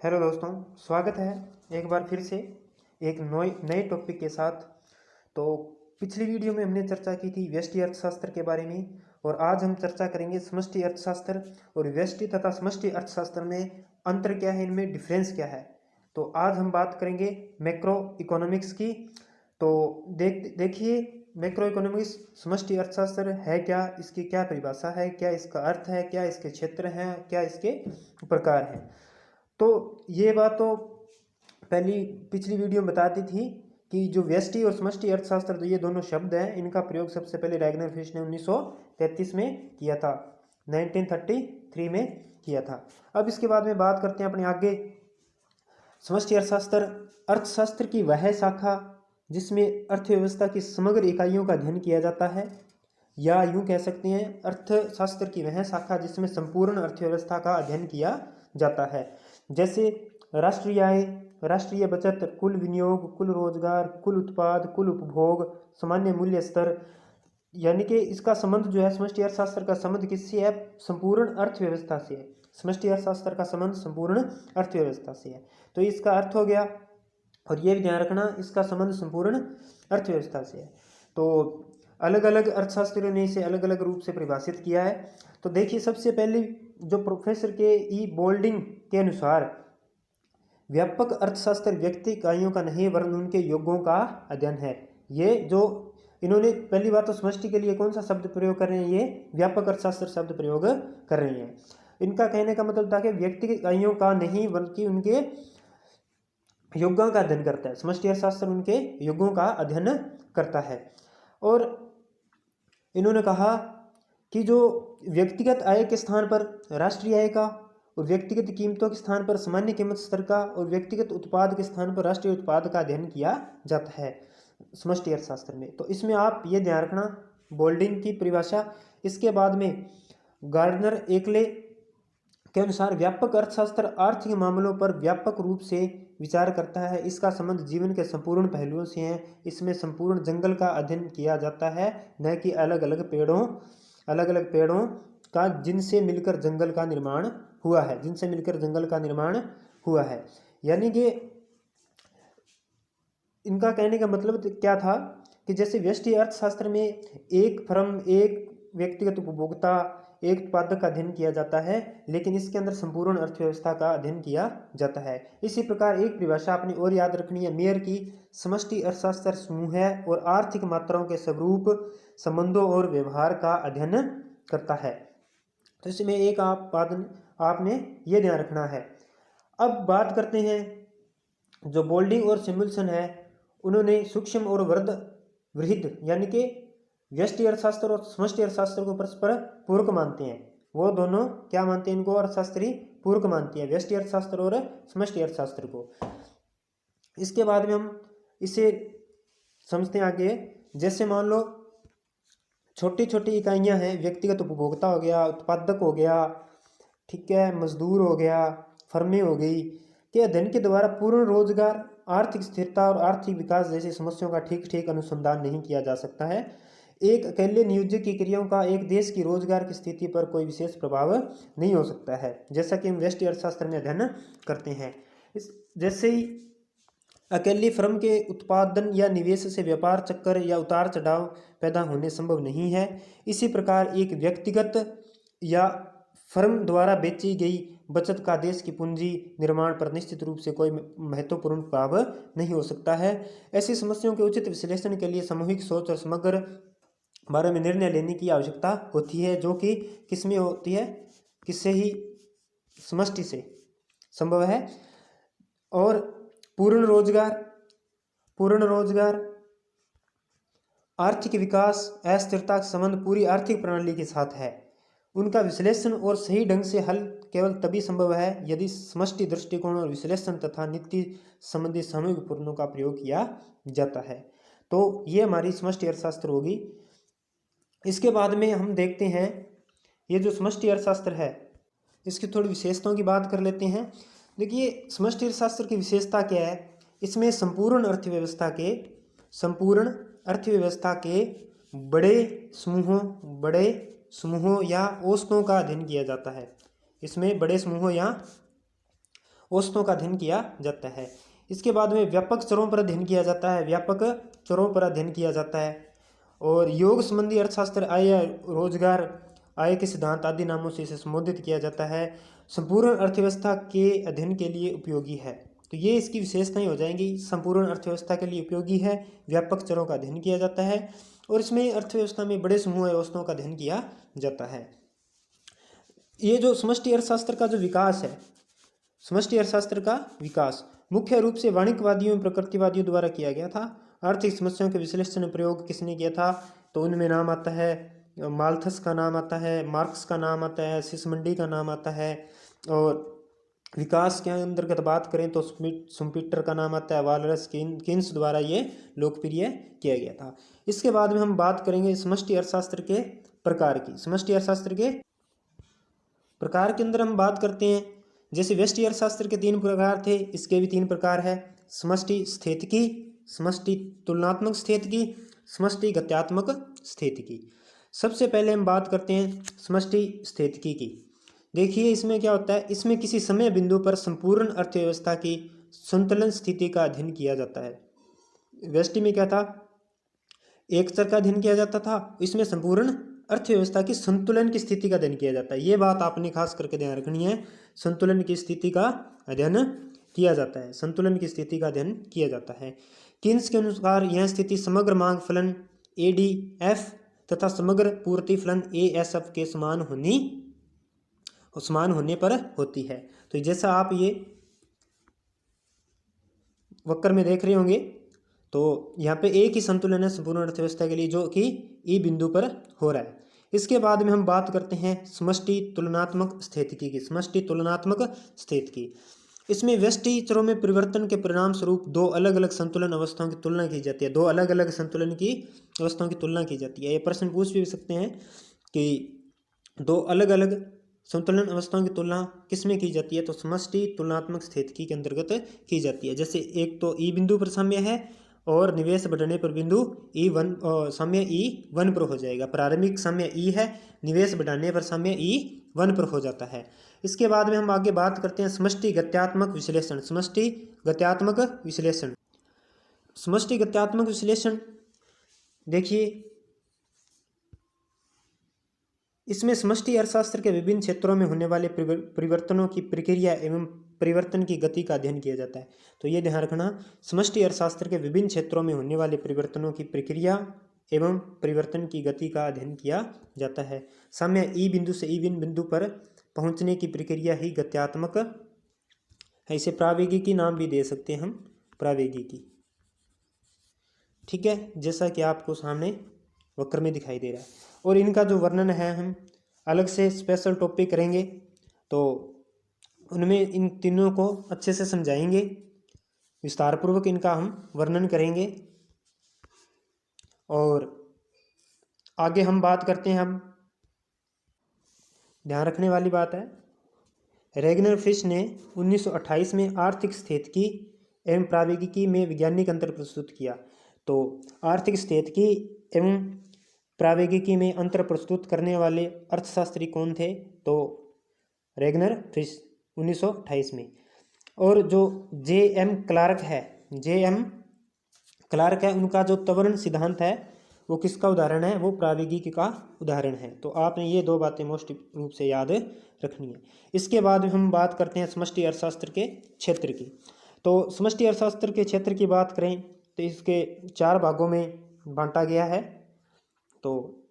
Hello दोस्तों, स्वागत है एक बार फिर से एक नए टॉपिक के साथ। तो पिछली वीडियो में हमने चर्चा की थी व्यष्टि अर्थशास्त्र के बारे में और आज हम चर्चा करेंगे समष्टि अर्थशास्त्र। और व्यष्टि तथा समष्टि अर्थशास्त्र में अंतर क्या है, इनमें डिफरेंस क्या है। तो आज हम बात करेंगे मैक्रो इकोनॉमिक्स की। तो देखिए, मैक्रो इकोनॉमिक्स समष्टि अर्थशास्त्र है क्या, इसकी क्या परिभाषा है, क्या इसका अर्थ है, क्या इसके क्षेत्र हैं, क्या इसके प्रकार हैं। तो ये बात तो पिछली वीडियो में बताती थी कि जो व्यष्टि और समष्टि अर्थशास्त्र, तो ये दोनों शब्द हैं, इनका प्रयोग सबसे पहले रैगनर फिश ने 1933 में किया था, 1933 में किया था। अब इसके बाद में बात करते हैं अपने आगे। समष्टि अर्थशास्त्र अर्थशास्त्र की वह शाखा जिसमें अर्थव्यवस्था की समग्र इकाइयों का अध्ययन किया जाता है, या यूं कह सकते हैं अर्थशास्त्र की वह शाखा जिसमें संपूर्ण अर्थव्यवस्था का अध्ययन किया जाता है। जैसे राष्ट्रीय आय, राष्ट्रीय बचत, कुल विनियोग, कुल रोजगार, कुल उत्पाद, कुल उपभोग, सामान्य मूल्य स्तर। यानी कि इसका संबंध जो है, समष्टि अर्थशास्त्र का संबंध किससे है? संपूर्ण अर्थव्यवस्था से है। समष्टि अर्थशास्त्र का संबंध संपूर्ण अर्थव्यवस्था से है। तो इसका अर्थ हो गया, और ये भी ध्यान रखना, इसका संबंध संपूर्ण अर्थव्यवस्था से है। तो अलग अलग अर्थशास्त्रियों ने इसे अलग अलग रूप से परिभाषित किया है। तो देखिए, सबसे पहले जो प्रोफेसर के ई बोल्डिंग के अनुसार व्यापक अर्थशास्त्र व्यक्ति इकाइयों का नहीं वरन उनके योगों का अध्ययन है। ये जो इन्होंने पहली बात तो समष्टि के लिए कौन सा शब्द प्रयोग कर रहे हैं, ये व्यापक अर्थशास्त्र शब्द प्रयोग कर रहे हैं। इनका कहने का मतलब था कि व्यक्ति इकाइयों का नहीं बल्कि उनके योगों का अध्ययन करता है। समष्टि अर्थशास्त्र उनके योगों का अध्ययन करता है। और इन्होंने कहा कि जो व्यक्तिगत आय के स्थान पर राष्ट्रीय आय का, और व्यक्तिगत कीमतों के स्थान पर सामान्य कीमत स्तर का, और व्यक्तिगत उत्पाद के स्थान पर राष्ट्रीय उत्पाद का अध्ययन किया जाता है समष्टि अर्थशास्त्र में। तो इसमें आप ये ध्यान रखना, बोल्डिंग की परिभाषा। इसके बाद में गार्डनर एकले के अनुसार व्यापक अर्थशास्त्र आर्थिक मामलों पर व्यापक रूप से विचार करता है। इसका संबंध जीवन के संपूर्ण पहलुओं से है। इसमें संपूर्ण जंगल का अध्ययन किया जाता है, न कि अलग अलग पेड़ों का जिनसे मिलकर जंगल का निर्माण हुआ है, जिनसे मिलकर जंगल का निर्माण हुआ है। यानी कि इनका कहने का मतलब क्या था कि जैसे व्यष्टि अर्थशास्त्र में एक फर्म, एक व्यक्तिगत उपभोक्ता, एक उत्पादक का अध्ययन किया जाता है, लेकिन इसके अंदर संपूर्ण अर्थव्यवस्था का अध्ययन किया जाता है। इसी प्रकार एक परिभाषा अपनी और याद रखनी है मेयर की, समष्टि अर्थशास्त्र समूह है और आर्थिक मात्राओं के स्वरूप, संबंधों और व्यवहार का अध्ययन करता है। तो इसमें एक आपने ये ध्यान रखना है। अब बात करते हैं जो बोल्डिंग और सिमुलसन है, उन्होंने सूक्ष्म और वृहद यानी कि व्यष्टि अर्थशास्त्र और समष्टि अर्थशास्त्र को परस्पर पूरक मानते हैं। वो दोनों क्या मानते हैं? इनको अर्थशास्त्री पूरक मानती है, व्यष्टि अर्थशास्त्र और समष्टि अर्थशास्त्र को। इसके बाद में हम इसे समझते हैं आगे। जैसे मान लो छोटी छोटी इकाइयां हैं, व्यक्तिगत उपभोक्ता हो गया, उत्पादक हो गया, ठीक है, मजदूर हो गया, फर्में हो गई, के अध्ययन के द्वारा पूर्ण रोजगार, आर्थिक स्थिरता और आर्थिक विकास जैसी समस्याओं का ठीक अनुसंधान नहीं किया जा सकता है। एक अकेले नियोजक की क्रियाओं का एक देश की रोजगार की स्थिति पर कोई विशेष प्रभाव नहीं हो सकता है, जैसा कि हम व्यष्टि अर्थशास्त्र में अध्ययन करते हैं। जैसे ही अकेली फर्म के उत्पादन या निवेश से व्यापार चक्कर या उतार चढ़ाव पैदा होने संभव नहीं है, इसी प्रकार एक व्यक्तिगत या फर्म द्वारा बेची गई बचत का देश की पूंजी निर्माण पर निश्चित रूप से कोई महत्वपूर्ण प्रभाव नहीं हो सकता है। ऐसी समस्याओं के उचित विश्लेषण के लिए सामूहिक सोच और समग्र बारे में निर्णय लेने की आवश्यकता होती है, जो कि किसमें होती है? किससे ही? समष्टि से संभव है। और पूर्ण रोजगार, आर्थिक विकास, अस्थिरता का संबंध पूरी आर्थिक प्रणाली के साथ है। उनका विश्लेषण और सही ढंग से हल केवल तभी संभव है यदि समष्टि दृष्टिकोण और विश्लेषण तथा नीति संबंधी सामूहिक उपकरणों का प्रयोग किया जाता है। तो ये हमारी समष्टि अर्थशास्त्र होगी। इसके बाद में हम देखते हैं ये जो समष्टि अर्थशास्त्र है, इसकी थोड़ी विशेषताओं की बात कर लेते हैं। देखिए, समष्टि अर्थशास्त्र की विशेषता क्या है? इसमें संपूर्ण अर्थव्यवस्था के बड़े समूहों या औसतों का अध्ययन किया जाता है। इसमें बड़े समूहों या औसतों का अध्ययन किया जाता है। इसके बाद में व्यापक चरों पर अध्ययन किया जाता है, व्यापक चरों पर अध्ययन किया जाता है। और योग संबंधी अर्थशास्त्र आय या रोजगार, आय के सिद्धांत आदि नामों से इसे संबोधित किया जाता है। संपूर्ण अर्थव्यवस्था के अध्ययन के लिए उपयोगी है। तो ये इसकी विशेषताएं हो जाएंगी। संपूर्ण अर्थव्यवस्था के लिए उपयोगी है, व्यापक चरों का अध्ययन किया जाता है और इसमें अर्थव्यवस्था में बड़े समूह औसतों का अध्ययन किया जाता है। ये जो समष्टि अर्थशास्त्र का जो विकास है, समष्टि अर्थशास्त्र का विकास मुख्य रूप से वाणिज्यवादियों और प्रकृतिवादियों द्वारा किया गया था। आर्थिक समस्याओं के विश्लेषण में प्रयोग किसने किया था? तो उनमें नाम आता है माल्थस का नाम आता है, मार्क्स का नाम आता है, सिसमंडी का नाम आता है। और विकास के अंतर्गत बात करें तो सुम्पीटर का नाम आता है, वालरस किन्स द्वारा ये लोकप्रिय किया गया था। इसके बाद में हम बात करेंगे समष्टि अर्थशास्त्र के प्रकार की। समष्टि अर्थशास्त्र के प्रकार के अंदर हम बात करते हैं, जैसे व्यष्टि अर्थशास्त्र के 3 प्रकार थे, इसके भी 3 प्रकार है। समष्टि स्थितिकी, समष्टि तुलनात्मक स्थितिकी, समष्टि गत्यात्मक स्थितिकी। सबसे पहले हम बात करते हैं समष्टि स्थितिकी की। देखिए इसमें क्या होता है, इसमें किसी समय बिंदु पर संपूर्ण अर्थव्यवस्था की संतुलन स्थिति का अध्ययन किया जाता है। व्यष्टि में क्या था, एक चर का अध्ययन किया जाता था, इसमें संपूर्ण अर्थव्यवस्था की संतुलन की स्थिति का अध्ययन किया जाता है। ये बात आपने खास करके ध्यान रखनी है, संतुलन की स्थिति का अध्ययन किया जाता है, संतुलन की स्थिति का अध्ययन किया जाता है। किन्स के अनुसार यह स्थिति समग्र मांग फलन ADF तथा समग्र पूर्ति फलन ASF के समान होने पर होती है। तो जैसा आप ये वक्र में देख रहे होंगे, तो यहाँ पे एक ही संतुलन है संपूर्ण अर्थव्यवस्था के लिए, जो कि E बिंदु पर हो रहा है। इसके बाद में हम बात करते हैं समष्टि तुलनात्मक स्थितिकी की। समष्टि तुलनात्मक स्थितिकी, इसमें व्यष्टि चरों में परिवर्तन के परिणाम स्वरूप 2 अलग अलग संतुलन अवस्थाओं की तुलना की जाती है। 2 अलग अलग संतुलन की अवस्थाओं की तुलना की जाती है। ये प्रश्न पूछ भी सकते हैं कि 2 अलग अलग संतुलन अवस्थाओं की तुलना किसमें की जाती है? तो समष्टि तुलनात्मक स्थितिकी के अंतर्गत की जाती है। जैसे एक तो E बिंदु पर साम्य है और निवेश बढ़ने पर बिंदु E1 साम्य E1 पर हो जाएगा। प्रारंभिक साम्य E है, निवेश बढ़ाने पर साम्य E1 पर हो जाता है। इसके बाद में हम आगे बात करते हैं समष्टि गत्यात्मक विश्लेषण। समष्टि गत्यात्मक विश्लेषण, समष्टि गत्यात्मक विश्लेषण देखिए, इसमें समष्टि अर्थशास्त्र के विभिन्न क्षेत्रों में होने वाले परिवर्तनों की प्रक्रिया एवं परिवर्तन की गति का अध्ययन किया जाता है। तो ये ध्यान रखना, समष्टि अर्थशास्त्र के विभिन्न क्षेत्रों में होने वाले परिवर्तनों की प्रक्रिया एवं परिवर्तन की गति का अध्ययन किया जाता है। साम्य E बिंदु से E बिंदु पर पहुंचने की प्रक्रिया ही गत्यात्मक है। इसे प्रावेगिकी नाम भी दे सकते हैं हम, प्रावेगिकी। ठीक है, जैसा कि आपको सामने वक्र में दिखाई दे रहा है। और इनका जो वर्णन है हम अलग से स्पेशल टॉपिक करेंगे, तो उनमें इन तीनों को अच्छे से समझाएंगे, विस्तारपूर्वक इनका हम वर्णन करेंगे। और आगे हम बात करते हैं, हम ध्यान रखने वाली बात है, रेगनर फिश ने 1928 में आर्थिक स्थितिकी एवं प्रावेगिकी में वैज्ञानिक अंतर प्रस्तुत किया। तो आर्थिक स्थितिकी एवं प्रावेगिकी में अंतर प्रस्तुत करने वाले अर्थशास्त्री कौन थे? तो रेगनर फिश 1928 में। और जो J.M. क्लार्क है, उनका जो त्वरण सिद्धांत है वो किसका उदाहरण है? वो प्रावेगिकी का उदाहरण है। तो आपने ये 2 बातें मोस्ट रूप से याद रखनी है। इसके बाद हम बात करते हैं समष्टि अर्थशास्त्र के क्षेत्र की। तो समष्टि अर्थशास्त्र के क्षेत्र की बात करें तो इसके 4 भागों में बांटा गया है। तो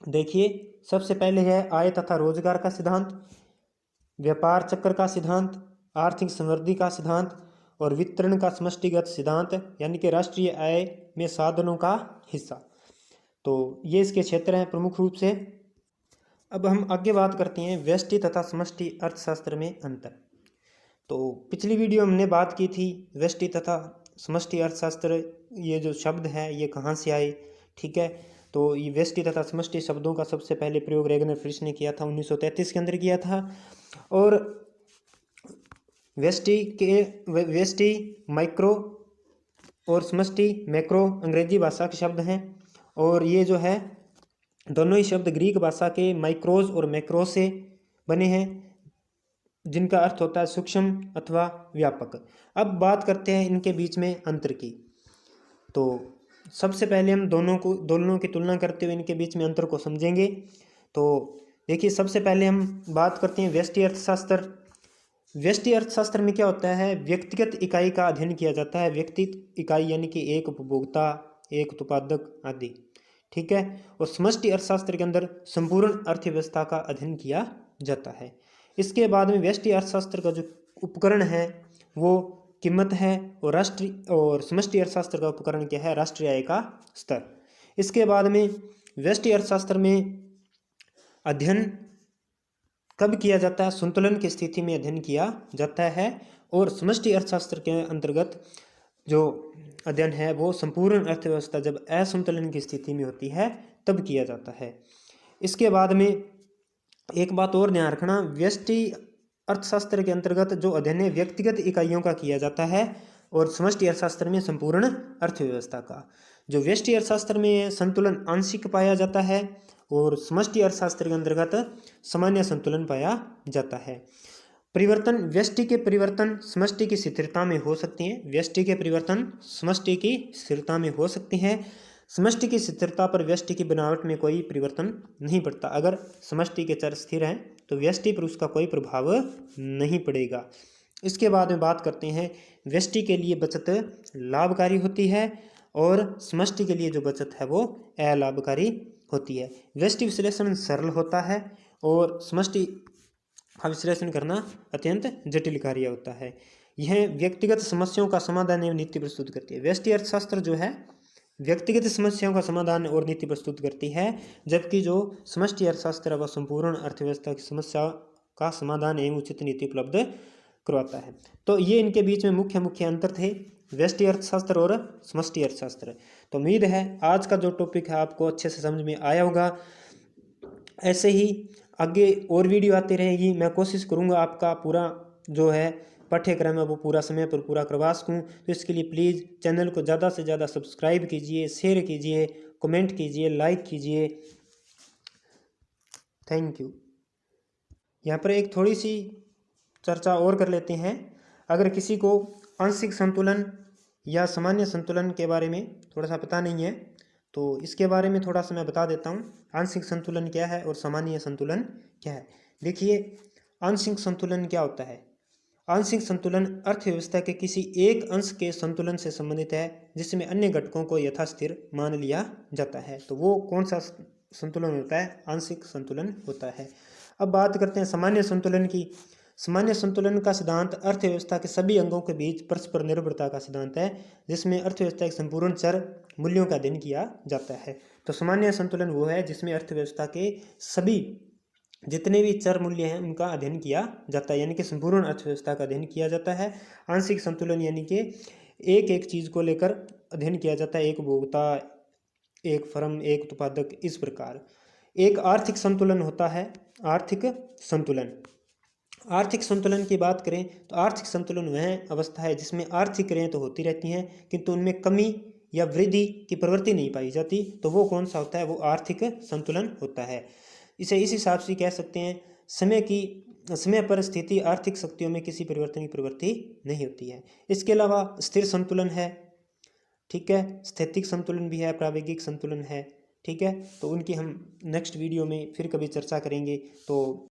देखिए, सबसे पहले है आय तथा रोजगार का सिद्धांत, व्यापार चक्र का सिद्धांत, आर्थिक समृद्धि का सिद्धांत और वितरण का समष्टिगत सिद्धांत, यानी कि राष्ट्रीय आय में साधनों का हिस्सा। तो ये इसके क्षेत्र हैं प्रमुख रूप से। अब हम आगे बात करते हैं व्यष्टि तथा समष्टि अर्थशास्त्र में अंतर। तो पिछली वीडियो हमने बात की थी व्यष्टि तथा समष्टि अर्थशास्त्र, ये जो शब्द है ये कहाँ से आए। ठीक है, तो ये व्यष्टि तथा समष्टि शब्दों का सबसे पहले प्रयोग रेगनर फिश ने किया था, 1933 के अंदर किया था। और व्यष्टि माइक्रो और समष्टि मैक्रो अंग्रेजी भाषा के शब्द हैं। और ये जो है दोनों ही शब्द ग्रीक भाषा के माइक्रोज और मैक्रो से बने हैं। जिनका अर्थ होता है सूक्ष्म अथवा व्यापक। अब बात करते हैं इनके बीच में अंतर की। तो सबसे पहले हम दोनों की तुलना करते हुए इनके बीच में अंतर को समझेंगे। तो देखिए, सबसे पहले हम बात करते हैं व्यष्टि अर्थशास्त्र। व्यष्टि अर्थशास्त्र में क्या होता है, व्यक्तिगत इकाई का अध्ययन किया जाता है। व्यक्ति इकाई यानी कि एक उपभोक्ता, एक उत्पादक आदि, ठीक है। और समष्टि अर्थशास्त्र के अंदर संपूर्ण अर्थव्यवस्था का अध्ययन किया जाता है। इसके बाद में व्यष्टि अर्थशास्त्र का जो उपकरण है वो कीमत है, और समष्टि अर्थशास्त्र का उपकरण क्या है, राष्ट्रीय आय का स्तर। इसके बाद में व्यष्टि अर्थशास्त्र में अध्ययन कब किया जाता है, संतुलन की स्थिति में अध्ययन किया जाता है। और समष्टि अर्थशास्त्र के अंतर्गत जो अध्ययन है वो संपूर्ण अर्थव्यवस्था जब असंतुलन की स्थिति में होती है तब किया जाता है। इसके बाद में एक बात और ध्यान रखना, व्यष्टि अर्थशास्त्र के अंतर्गत जो अध्ययन है व्यक्तिगत इकाइयों का किया जाता है, और समष्टि अर्थशास्त्र में संपूर्ण अर्थव्यवस्था का। जो व्यष्टि अर्थशास्त्र में संतुलन आंशिक पाया जाता है, और समष्टि अर्थशास्त्र के अंतर्गत सामान्य संतुलन पाया जाता है। परिवर्तन, व्यष्टि के परिवर्तन समष्टि की स्थिरता में हो सकती हैं। व्यष्टि के परिवर्तन समष्टि की स्थिरता में हो सकती हैं। समष्टि की स्थिरता पर व्यष्टि की बनावट में कोई परिवर्तन नहीं पड़ता। अगर समष्टि के चर स्थिर हैं तो व्यष्टि पर उसका कोई प्रभाव नहीं पड़ेगा। इसके बाद में बात करते हैं, व्यष्टि के लिए बचत लाभकारी होती है और समष्टि के लिए जो बचत है वो अलाभकारी होती है। व्यष्टि विश्लेषण सरल होता है और समष्टि का विश्लेषण करना अत्यंत जटिल कार्य होता है। यह व्यक्तिगत समस्याओं का समाधान एवं नीति प्रस्तुत करती है। व्यष्टि अर्थशास्त्र जो है व्यक्तिगत समस्याओं का समाधान और नीति प्रस्तुत करती है, जबकि जो समष्टि अर्थशास्त्र वह संपूर्ण अर्थव्यवस्था की समस्या का समाधान एवं उचित नीति उपलब्ध करवाता है। तो ये इनके बीच में मुख्य मुख्य अंतर थे, व्यष्टि अर्थशास्त्र और समष्टि अर्थशास्त्र। तो उम्मीद है आज का जो टॉपिक है आपको अच्छे से समझ में आया होगा। ऐसे ही आगे और वीडियो आती रहेगी। मैं कोशिश करूँगा आपका पूरा जो है पाठ्यक्रम है वो पूरा समय पर पूरा करवा सकूँ। तो इसके लिए प्लीज़ चैनल को ज़्यादा से ज़्यादा सब्सक्राइब कीजिए, शेयर कीजिए, कमेंट कीजिए, लाइक कीजिए। Thank you. यहाँ पर एक थोड़ी सी चर्चा और कर लेते हैं। अगर किसी को आंशिक संतुलन या सामान्य संतुलन के बारे में थोड़ा सा पता नहीं है तो इसके बारे में थोड़ा सा मैं बता देता हूँ। आंशिक संतुलन क्या है और सामान्य संतुलन क्या है। देखिए, आंशिक संतुलन क्या होता है। आंशिक संतुलन अर्थव्यवस्था के किसी एक अंश के संतुलन से संबंधित है जिसमें अन्य घटकों को यथास्थिर मान लिया जाता है। तो वो कौन सा संतुलन होता है, आंशिक संतुलन होता है। अब बात करते हैं सामान्य संतुलन की। सामान्य संतुलन का सिद्धांत अर्थव्यवस्था के सभी अंगों के बीच परस्पर निर्भरता का सिद्धांत है, जिसमें अर्थव्यवस्था के संपूर्ण चर मूल्यों का अध्ययन किया जाता है। तो सामान्य संतुलन वो है जिसमें अर्थव्यवस्था के सभी जितने भी चर मूल्य हैं उनका अध्ययन किया जाता है, यानी कि संपूर्ण अर्थव्यवस्था का अध्ययन किया जाता है। आंशिक संतुलन यानी कि एक एक चीज़ को लेकर अध्ययन किया जाता है, एक उपभोक्ता, एक फर्म, एक उत्पादक, इस प्रकार। एक आर्थिक संतुलन होता है, आर्थिक संतुलन। आर्थिक संतुलन की बात करें तो आर्थिक संतुलन वह अवस्था है जिसमें आर्थिक क्रियाएं तो होती रहती हैं किंतु उनमें कमी या वृद्धि की प्रवृत्ति नहीं पाई जाती। तो वो कौन सा होता है, वो आर्थिक संतुलन होता है। इसे इस हिसाब से कह सकते हैं, समय पर स्थिति आर्थिक शक्तियों में किसी परिवर्तन की प्रवृत्ति नहीं होती है। इसके अलावा स्थिर संतुलन है, ठीक है, स्थैतिक संतुलन भी है, प्रावेगिक संतुलन है, ठीक है। तो उनकी हम नेक्स्ट वीडियो में फिर कभी चर्चा करेंगे। तो